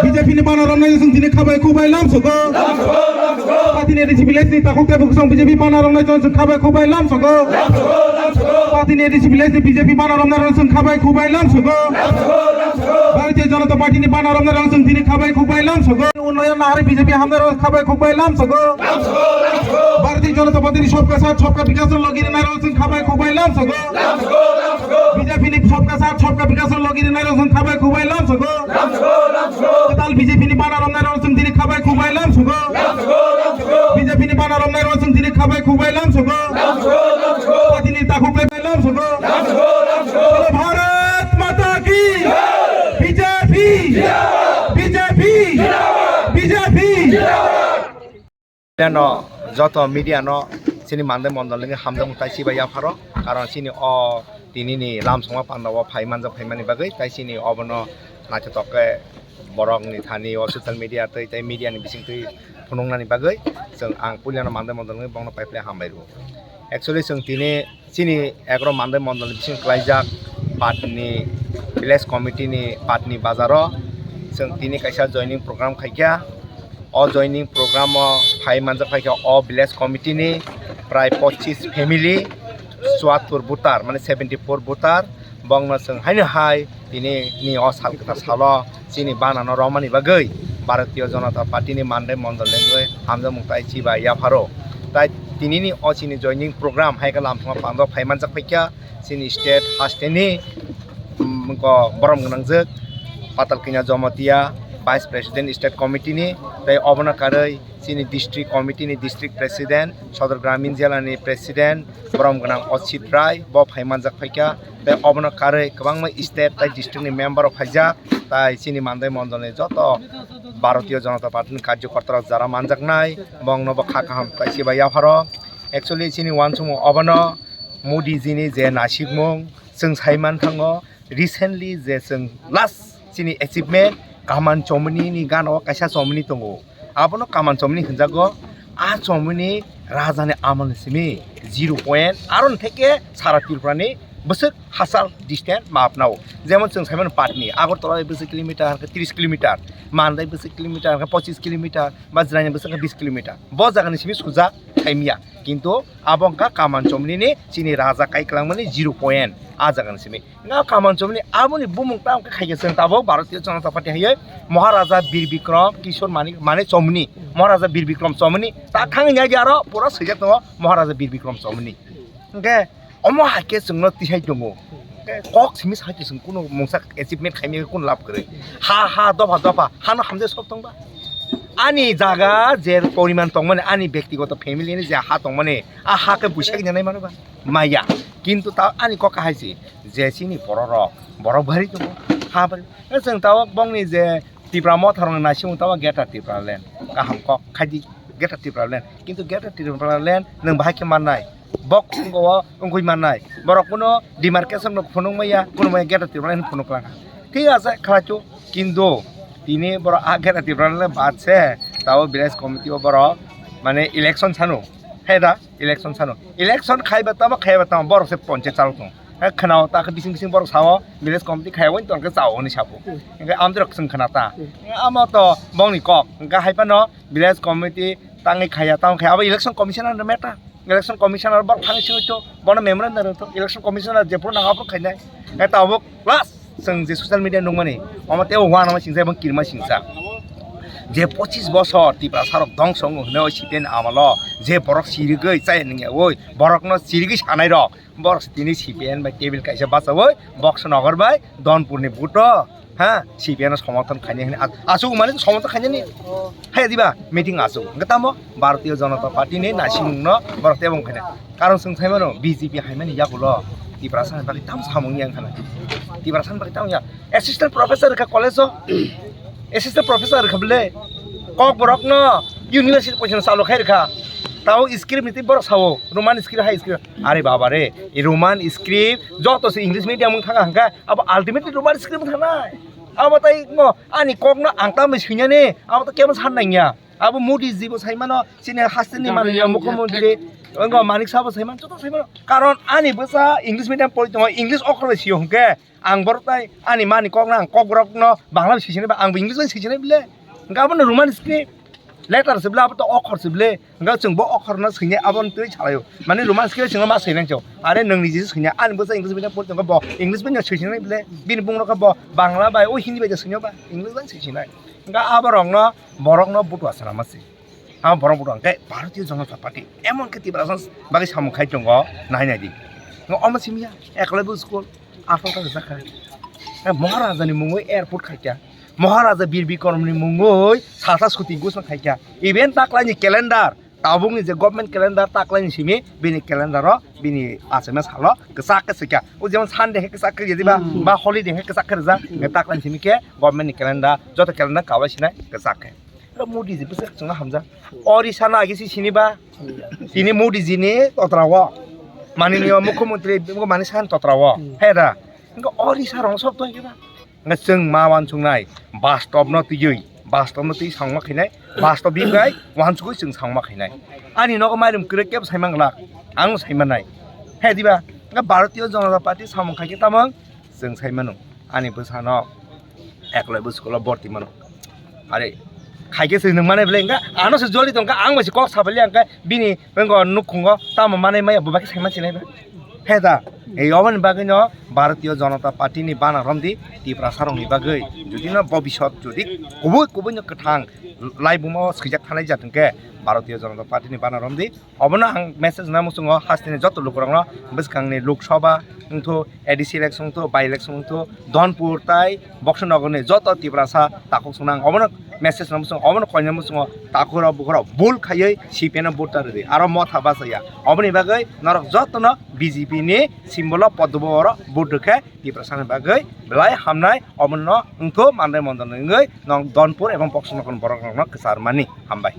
BJP ni pana ramai sung tini khabai khubai lam sogo parti ni disipilai ni takuk ke buksong BJP pana ramai sung khabai khubai lam sogo parti ni disipilai ni BJP pana ramai sung khabai khubai lam sogo Bharatiya Janata Party ni pana ramai sung tini khabai khubai lam sogo unnayan na hari BJP hamdar khabai khubai lam sogo Bharatiya Janata Party ni sabka saath sabka vikas lagi ni naira sung khabai khubai lam sogo BJP ni sabka saath sabka vikas lagi ni naira sung khabai khubai lam sogo Tal BJP ni pana ramai sung tini khabai khubai lam sogo BJP ni pana ramai sung tini khabai khubai lam sogo party ni takuk khubai lam sogo Bharat Mata ki BJP BJP BJP no যত media no sini mande mondol lengi hamda mutai siba ya pharo karon sini o tini ni lam songma pandawa phai manja phai mani bagai tai sini obono nache toke borong ni thani o social media tai media ni bising tui phunongna ni bagai jeng ang puliano mande mondol lengi bongno paiple hambairu actually jeng tini sini egro mande mondol bising klaijak patni village committee ni patni bazaro jeng tini kaisa joining program khaikya o joining program o phai manja phaikya o village committee ni প্রায় 25 family 74 voter মানে 74 voter বংনা जों হাইনো high তিনি নি অ সালকতা সাল চিনি বানানো রমানি বাগৈ ভারতীয় জনতা পার্টিনি মানদে মন্ডলেঙ্গৈ হামজা মুক্তাই চিবা ইয়াফারো তাই তিনি নি অ চিনি জয়নিং প্রোগ্রাম হাইকা লামথা পান্দ ফাইমানজাক ফাইকা চিনি স্টেট হাস্টেনি মঙ্ক বরম গনাংজক পাতালকিনা Jamatia Vice President State Committee ni tai obona karai sini district committee ni district president Sodor Gramin Jela ni president Brom ganang Ochit Rai bo phaimanjak phaikya tai obona karai kwbangma state tai district ni member of phaijak tai sini mandai mondol ni joto Bharatiya Janata Party ni karyakarta jara manjak nai bongno bo khakaham tai siba yapharo actually sini wansumo obona Modi ji ni je nasikmung जों saiman thango recently je जों last sini achievement kaman chomni ni gano kaisa chomni tongo abono kaman chomni hinjago a chomni raja ni amal simi 0 point aron theke sara tirprani বসক হাসাল distance মাপনাও যেমন जों সাইমান পাটনি Agartala 20 kilometre 30 kilometre মানদাই 20 kilometre 25 kilometre বা জরানি বসক 20 কিলোমিটার ব জাগানি সিমি সুজা থাইমিয়া কিন্তু আবংকা কামান চমনিনি চিনি রাজা কাইক্লাংমানি 0 পয়েন্ট আ জাগানি সিমি না কামান চমনি আমনি বুমুংতা আমকে খাইগেছেন তাবো ভারতীয় জনতা পার্টি হাইয়ে মহারাজা বীর বিক্রম কিশোর মানে চমনি মহারাজা বীর বিক্রম চমনি তা খাংইয়া গিয়ারো পুরা সৈজাক দङ মহারাজা বীর বিক্রম চমনি ওকে অমো হাকে जोंनो तिहाय दङ कक सिमिस हाइते जों कुनो मंसा एचिभमेन्ट खाइमे कुन लाभ करे हा दफा दफा हानो हामजे सब दंबा आनी जागा जे परिमाण दं माने आनी व्यक्तिगत फेमिली नि जे हा दं माने आ हाके बुइसा गनाय मानोबा माया किन्तु ता आनी कक हाइसि जे सिनि बरक भारि दङ हा बारि जों ताव बंनि जे तिब्रा मथरन नासिउ ताव गेटा तिब्रा लेन गाहाम कक खादि गेटा तिब्रा लेन किन्तु गेटा तिब्रा लेन नों बाहायके माननाय bok sunggowo ungkui manai borok kuno demarcation no phunung maya kuno maya geta tirban phunung klanga ঠিক আছে খালাচু কিন্তু তিনি বড় আগের tirban বাদছে তাও village committee বড় মানে election Chhano হেদা election Chhano election খাইবা তাম বড় সে পঞ্চায়েত চালু দं খানাও তাকে বিসিং বড় সাও village committee খাইওন তনকে চাওনি সাবো ইংকে আমদ্রক जों খানাতা আমত বংনি cock ইংকা হাইপানো village committee tangi khaya taw khaya aba election commissioner na meta election commissioner bar thang sing to bona memorandum to election commissioner je pro nanga pro khainai eta obok plus जों जे social media nongmani amate o wana ma singsa bang kirma singsa je 25 বছর তিব্রা সারক দংসং হনে সিপেন আমালো যে বরক সিরিগৈ চাই নিগে ওই বরক ন সিরিগৈ সানাই রক বরক তিনি সিপেন বাই টেবিল কাইসা বাসাবই বক্স নগর বাই দনপুরনি বুটো হ্যাঁ সিপিএন সমর্থন খাইনি আসুক মানে সমর্থন খাইনি হ্যাঁ দিবা মিটিং আসুক গতামো ভারতীয় জনতা পার্টি নে নাসিংন বরতে এবং খাইনা কারণ जों সাইমানো বিজেপি হাইমানি ইয়াগুলো তিব্রা সান বাকি তাম সামং ইয়াং খানা তিব্রা সান বাকি তাম ইয়া অ্যাসিস্ট্যান্ট প্রফেসর কা কলেজ অ্যাসিস্ট্যান্ট প্রফেসর খাবলে কক বরক ন ইউনিভার্সিটি পয়সা চালু খাই রেখা তাও স্ক্রিপ্ট নীতি বড় সাও রোমান স্ক্রিপ্ট হাই স্ক্রিপ্ট আরে বাবা রে এই রোমান স্ক্রিপ্ট যত সে ইংলিশ মিডিয়াম থাকা হাঙ্কা আব আলটিমেটলি রোমান স্ক্রিপ্ট থানাই আব তাই আনি ককনো আংতা মিসিনানে আব তো কেমন সাননাইয়া আব মোদি জিবো সাইমানো সিনে হাসিনি মাননীয় মুখ্যমন্ত্রী মানিক সাহেব সাইমান যত সাইমানো কারণ আনি বসা ইংলিশ মিডিয়াম পড়ি দङ ইংলিশ অক্ষর বেশি হংকে ang bortai ani mani kok nang kok brok no bangla sisine ba ang english sisine bile ngabon roman script letter sebla to okhor seble nga chung bo okhor na sine abon tui chalayo mane roman script chung ma sine jo are nang ni ji sine ani bo english bile port nga bo english bile sisine bile bin bung no ka bo bangla bai o hindi bai sine ba english ban sisine nga abarong no borok no butu asana masi ang borong butu ang bharatiya janata party emon ke tibrasan bagi samukhai tongo nai nai di nga oma simia eklebo school afalta zakha महाराजा नि मुंगै airport खाइया महाराजा बीर बिक्रम नि मुंगै साथा scooty गुसना खाइया event ताक्लानि क्यालेन्डार ताबुंनि जे government क्यालेन्डार ताक्लानि सिमि बिनि क्यालेन्डार बिनि Assamese हाल गसाक गसका ओ जेमन Sunday हे गसाक जेदिबा बा holiday हे गसाक रजा ताक्लानि सिमि के government नि क्यालेन्डार जत क्यालेन्डार कावासिना गसाक र मोदी जी बसे जोंहा हमजा ओरिसा नागिसि सिनिबा तिनि मोदी जी नि तत्राव माननीय मुख्यमन्त्री माने सान तत्राव हेदा इनका ओरिसा रंग सब तो इनका इनका जों मावान सुंनाय बास्तव न तुयै बास्तव न तुय सांगमा खैनाय बास्तव बिगाय वानसुखौ जों सांगमा खैनाय आनि नग माइरम करे केब साइमांगला आं साइमानाय हे दिबा इनका भारतीय जनता पार्टी सामं खायके तामं जों साइमानो आनि बोसानो एकलाय बुस्कुला बर्ती मानो आरे खायके जों नों माने बले इनका आनोसो जलि दंका आं मोसे कक साबले इनका बिनि बेंगो नुखुंगो ताम माने माय बुबाके साइमा सिनायबा हेदा এই অবন বাগৈ ন ভারতীয় জনতা পার্টিনি বানারমদি টিপ্রা সারংनि বাগৈ जुदि न भबिष्यत जुदि गुबुन गोथां लाइबुमाव सैजाक थानाय जाथोंके भारतीय जनता पार्टीनि बानारमदि अबनो आं मेसेज ना मुसुङो हास्तिनि जत लोकरंनो बसखांनि लोकसभा तो एडिसि इलेक्शन तो बाइ इलेक्शन तो धनपुर ताइ बक्सनगरनि जत टिप्रासा ताखौ सुनां अबनो मेसेज ना मुसुङ अबनो कयना मुसुङो ताखुरा बुखरा बुल खायै सिपिएन भोटार रे आरो मथा बासाया अबनि बागै नरक जतन बीजेपी नि सिम्बल पद्मवर बुडखे टिप्रासानि बागै बेलाय हामनाय अबनो उंखो मानदाय मन्दनङै नं धनपुर एवं बक्सनगर बरकनो कसारमानि हामबाय।